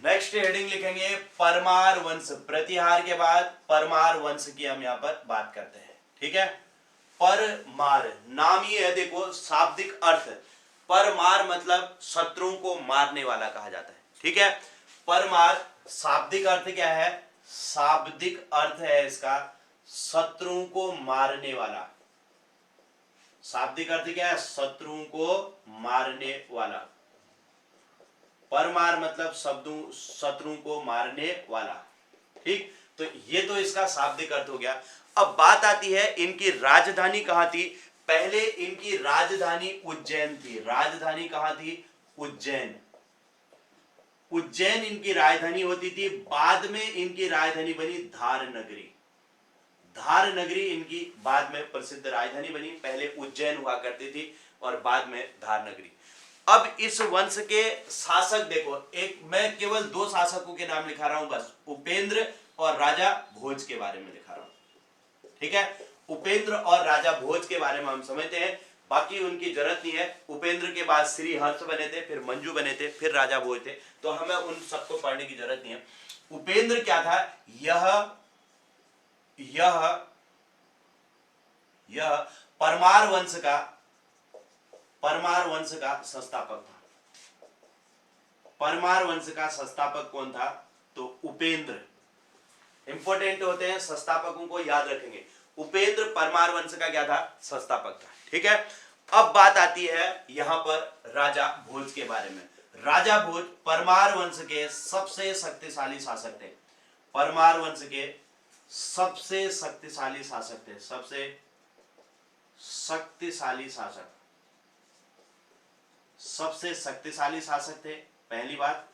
Next heading लिखेंगे परमार वंश। प्रतिहार के बाद परमार वंश की हम यहाँ पर बात करते हैं। ठीक है, परमार नाम ही है, देखो शाब्दिक अर्थ। परमार मतलब शत्रुओं को मारने वाला कहा जाता है। ठीक है, परमार शाब्दिक अर्थ क्या है? शाब्दिक अर्थ है इसका शत्रुओं को मारने वाला। शाब्दिक अर्थ क्या है? शत्रुओं को मारने वाला। परमार मतलब शत्रुओं को मारने वाला। ठीक, तो ये तो इसका शाब्दिक अर्थ हो गया। अब बात आती है इनकी राजधानी कहां थी। पहले इनकी राजधानी उज्जैन थी। राजधानी कहां थी? उज्जैन। उज्जैन इनकी राजधानी होती थी। बाद में इनकी राजधानी बनी धार नगरी। धार नगरी इनकी बाद में प्रसिद्ध राजधानी बनी। पहले उज्जैन हुआ करती थी और बाद में धार नगरी। अब इस वंश के शासक देखो, एक मैं केवल दो शासकों के नाम लिखा रहा हूं बस, उपेंद्र और राजा भोज के बारे में लिखा रहा हूं। ठीक है, उपेंद्र और राजा भोज के बारे में हम समझते हैं, बाकी उनकी जरूरत नहीं है। उपेंद्र के बाद श्री हर्ष बने थे, फिर मंजू बने थे, फिर राजा भोज थे, तो हमें उन सबको पढ़ने की जरूरत नहीं है। उपेंद्र क्या था? यह परमार वंश का संस्थापक था। परमार वंश का संस्थापक कौन था? तो उपेंद्र। इंपॉर्टेंट होते हैं, संस्थापकों को याद रखेंगे। उपेंद्र परमार वंश का क्या था? संस्थापक था। ठीक है, अब बात आती है यहां पर राजा भोज के बारे में। राजा भोज परमार वंश के सबसे शक्तिशाली शासक थे। परमार वंश के सबसे शक्तिशाली शासक थे। सबसे शक्तिशाली शासक, सबसे शक्तिशाली शासक थे, पहली बात।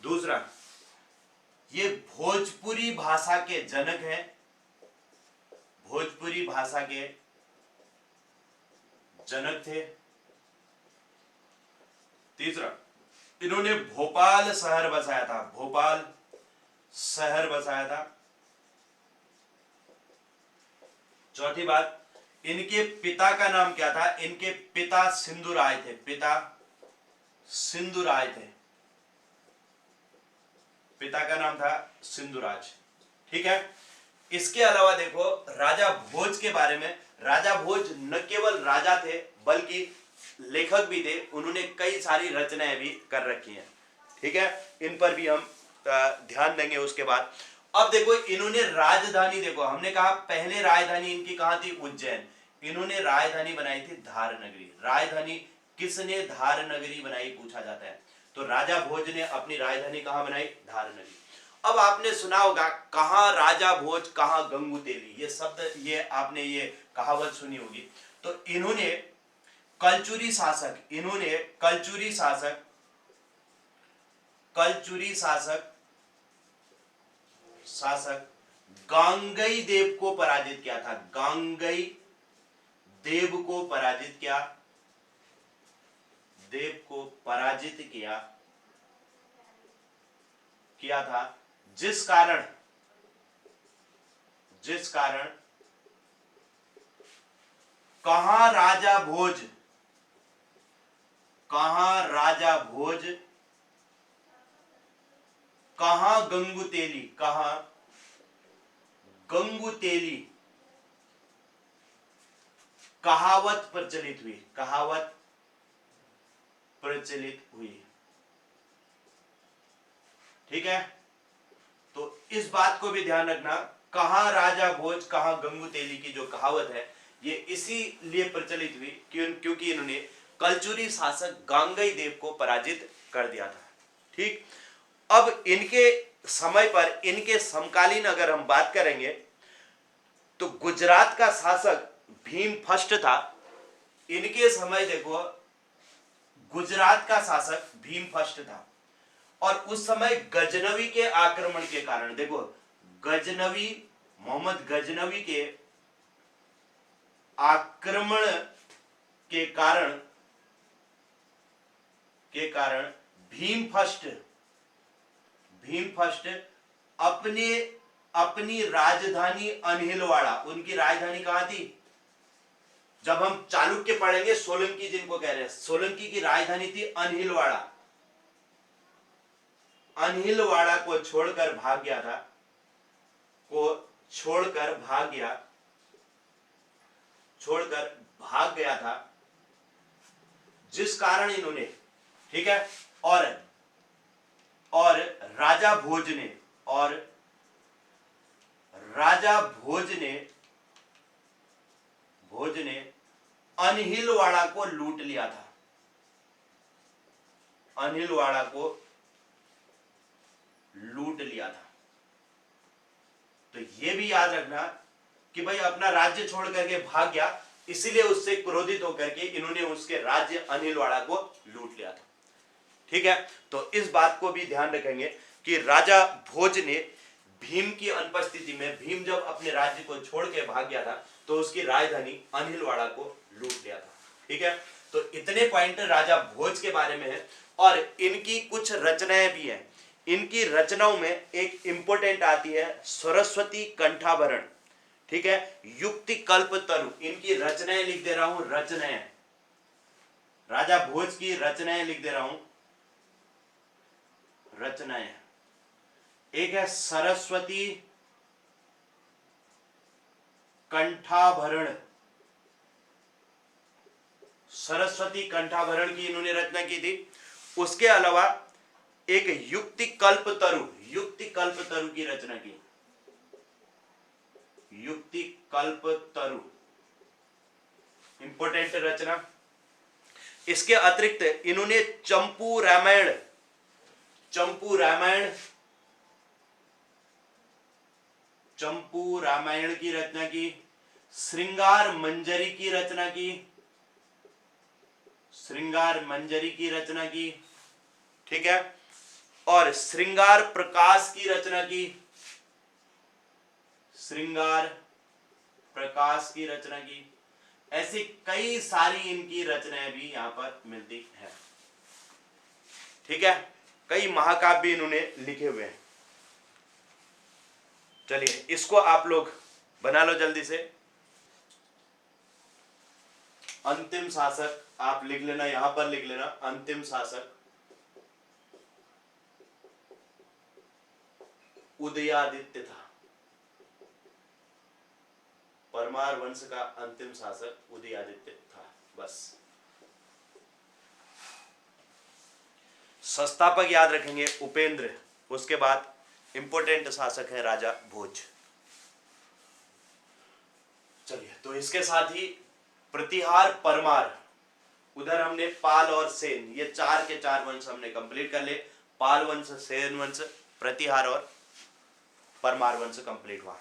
दूसरा, ये भोजपुरी भाषा के जनक हैं। भोजपुरी भाषा के जनक थे। तीसरा, इन्होंने भोपाल शहर बसाया था। भोपाल शहर बसाया था। चौथी बात, इनके पिता का नाम क्या था? इनके पिता सिंधुराय थे। पिता सिंधुराय थे। पिता का नाम था सिंधुराज। ठीक है, इसके अलावा देखो राजा भोज के बारे में। राजा भोज न केवल राजा थे बल्कि लेखक भी थे। उन्होंने कई सारी रचनाएं भी कर रखी हैं। ठीक है, इन पर भी हम ध्यान देंगे उसके बाद। अब देखो इन्होंने राजधानी, देखो हमने कहा पहले राजधानी इनकी कहां थी? उज्जैन। इन्होंने राजधानी बनाई थी धार नगरी। राजधानी किसने धार नगरी बनाई पूछा जाता है, तो राजा भोज ने अपनी राजधानी कहां बनाई? धार नगरी। अब आपने सुना होगा कहां राजा भोज कहां गंगू तेली, ये शब्द, ये आपने ये कहावत सुनी होगी। तो इन्होंने कलचुरी शासक, इन्होंने कलचुरी शासक गांगई देव को पराजित किया था। गांगई देव को पराजित किया, देव को पराजित किया था, जिस कारण कहां राजा भोज कहां गंगू तेली कहावत प्रचलित हुई। ठीक है, तो इस बात को भी ध्यान रखना, कहां राजा भोज कहां गंगू तेली की जो कहावत है ये इसीलिए प्रचलित हुई क्योंकि इन्होंने कलचुरी शासक गांगई देव को पराजित कर दिया था। ठीक, अब इनके समय पर, इनके समकालीन अगर हम बात करेंगे तो गुजरात का शासक भीम फर्स्ट था। इनके समय देखो गुजरात का शासक भीम फर्स्ट था, और उस समय गजनवी के आक्रमण के कारण, देखो गजनवी, मोहम्मद गजनवी के आक्रमण के कारण भीम फर्स्ट अपनी राजधानी अनहिलवाड़ा, उनकी राजधानी कहां थी? जब हम चालुक्य पढ़ेंगे, सोलंकी जिनको कह रहे हैं, सोलंकी की राजधानी थी अनहिलवाड़ा। अनहिलवाड़ा को छोड़कर भाग गया था, छोड़कर भाग गया था, जिस कारण इन्होंने, ठीक है, और राजा भोज ने अनहिलवाड़ा को लूट लिया था, अनहिलवाड़ा को लूट लिया था। तो यह भी याद रखना कि भाई अपना राज्य छोड़ करके भाग गया, इसीलिए उससे क्रोधित होकर के इन्होंने उसके राज्य अनहिलवाड़ा को लूट लिया था। ठीक है, तो इस बात को भी ध्यान रखेंगे कि राजा भोज ने भीम की अनुपस्थिति में, भीम जब अपने राज्य को छोड़ के भाग गया था तो उसकी राजधानी अनहिलवाड़ा को लूट लिया था। ठीक है, तो इतने पॉइंट राजा भोज के बारे में है। और इनकी कुछ रचनाएं भी हैं। इनकी रचनाओं में एक इंपॉर्टेंट आती है सरस्वती कंठाभरण, ठीक है, युक्ति कल्प तरु। इनकी रचनाएं लिख दे रहा हूं, रचनाएं, राजा भोज की रचनाएं लिख दे रहा हूं, रचनाएं। एक है सरस्वती कंठाभरण, सरस्वती कंठाभरण की इन्होंने रचना की थी। उसके अलावा एक युक्ति कल्प तरु, युक्ति कल्प तरु की रचना की, युक्ति कल्प तरु, इंपोर्टेंट रचना। इसके अतिरिक्त इन्होंने चंपू रामायण, चंपू रामायण, चंपू रामायण की रचना की। श्रृंगार मंजरी की रचना की, श्रृंगार मंजरी की रचना की। ठीक है, और श्रृंगार प्रकाश की रचना की, श्रृंगार प्रकाश की रचना की। ऐसी कई सारी इनकी रचनाएं भी यहां पर मिलती है। ठीक है, कई महाकाव्य इन्होंने लिखे हुए हैं। चलिए इसको आप लोग बना लो जल्दी से। अंतिम शासक आप लिख लेना, यहां पर लिख लेना, अंतिम शासक उदयादित्य था। परमार वंश का अंतिम शासक उदयादित्य था। बस संस्थापक याद रखेंगे उपेंद्र, उसके बाद इंपोर्टेंट शासक है राजा भोज। चलिए, तो इसके साथ ही प्रतिहार, परमार, उधर हमने पाल और सेन, ये चार के चार वंश हमने कंप्लीट कर ले। पाल वंश, सेन वंश, प्रतिहार और परमार वंश कंप्लीट हुआ।